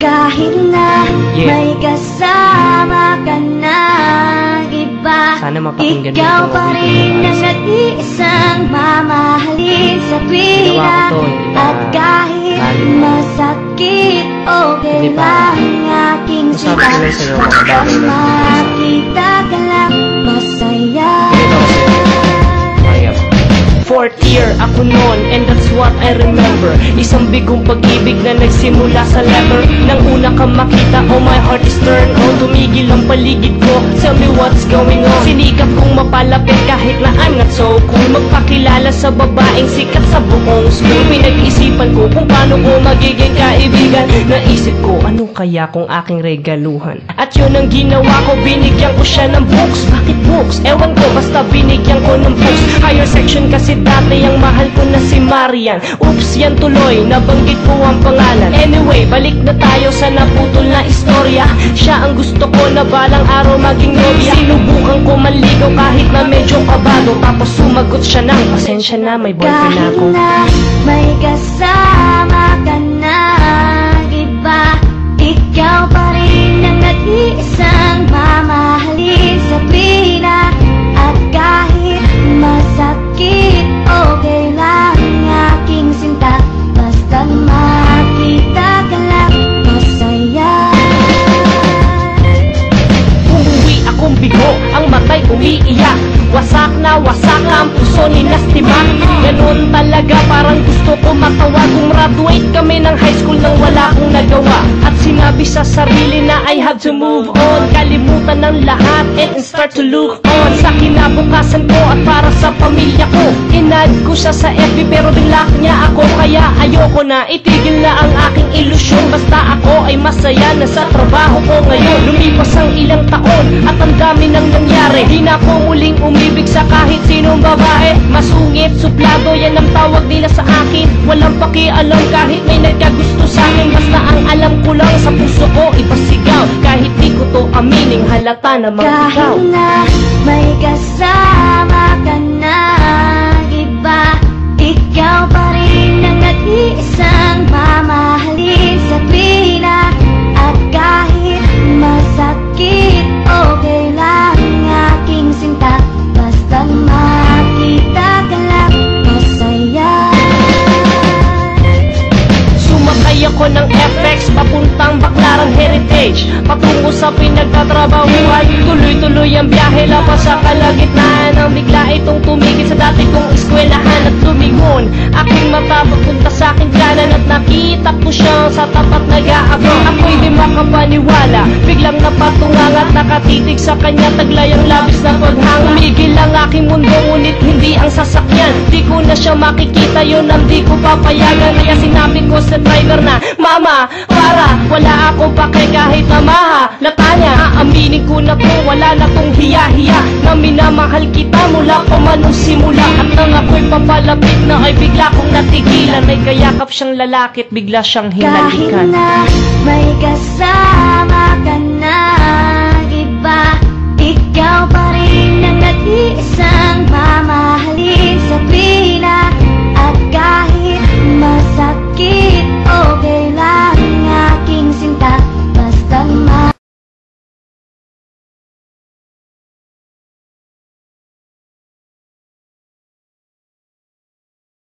Kahit na may kasama ka ng iba, ikaw pa rin ang nag-iisang mamahalin sa tuwina. At kahit masakit, okay lang aking sila. Kapag makita ka lang, masaya. Fourth year ako noon, and that's what I remember. Isang bigong pag-ibig na nagsimula sa letter. Nang una ka makita, oh my heart is turned on. Tumigil ang paligid ko, tell me what's going on. Sinikap kong mapalapit kahit na I'm not so cool. Magpakilala sa babaeng sikat sa buong school. Pinag-isipan ko kung paano ko magiging kaibigan. Naisip ko, ano kaya kung aking regaluhan? At yun ang ginawa ko, binigyan ko siya ng books. Bakit books? Ewan ko, basta binigyan ko ng books. Higher section kasi dati ang mahal ko na si Marian. Oops, yan tuloy, nabanggit ko ang pangalan. Anyway, balik na tayo sa naputol na istorya. Siya ang gusto ko na balang araw maging nobya. Sinubukan ko manligaw kahit na medyo kabado. Tapos sumagot siya ng pasensya na, may boyfriend na ako. Kahit na may kasama ka ng iba, ikaw pa rin ang nag-iisang mamahalin sa tuwina. At kahit masakit, okay lang aking sinta. Basta makita ka lang, masaya. Umuwi akong bigo, ang matay umiiyak. Wasak na ang puso ni Nastimak. Ganun talaga, parang gusto ko matawa. Gumraduate kami ng high school nang wala akong nagawa. At sinabi sa sarili na I have to move on. Kalimutan ng lahat and start to look on. Sa kinabukasan ko at para sa pamilya ko. Inad ko siya sa FB pero binlock niya ako. Kaya ayoko na, itigil na ang aking ilusyon. Basta ako ay masaya na sa trabaho ko ngayon. Lumipas ang ilang taon at ang dami nang nangyari. Di na ako muling umibig sa kahit sinong babae. Masungit, suplado, yan ang tawag nila sa akin. Walang pakialam kahit may nagkagusto sa akin. Basta ang alam ko lang sa puso ko ipasigaw. Kahit di ko to amining, halata namang ikaw. Kahit na may kasama ka ng iba, ikaw pa rin ang nag-iisang mamahalin sa tuwina. At kahit masakit, okay lang aking sinta. Basta makita ka lang, masaya. Sumakay ako ng FX papuntang Baclaran Heritage, patungo sa pinagtatrabahuan. Tuloy-tuloy ang biyahe, lapas sa kalagitnaan. Nang bigla itong tumigil sa dati kong eskwelahan. At lumingon aking mata papunta sa aking kanan. At nakita ko siya sa tapat nag-aabang. Ako'y di makapaniwala, biglang napatungang at nakatitig sa kanya. Taglay ang labis na paghang. Umigil ang aking mundo, ngunit hindi ang sasakyan. Di ko na siya makikita, yun ang di ko papayagan. Kaya sinabi ko sa driver na, Mama, para wala akong pake kahit na mahalata niya. Aaminin ko na po, wala na tong hiya-hiya na minamahal kita mula pa man nung simula. At nang ako'y papalapit na ay bigla kong natigilan. May kayakap siyang lalaki at bigla siyang hinalikan. Kahit na may kasama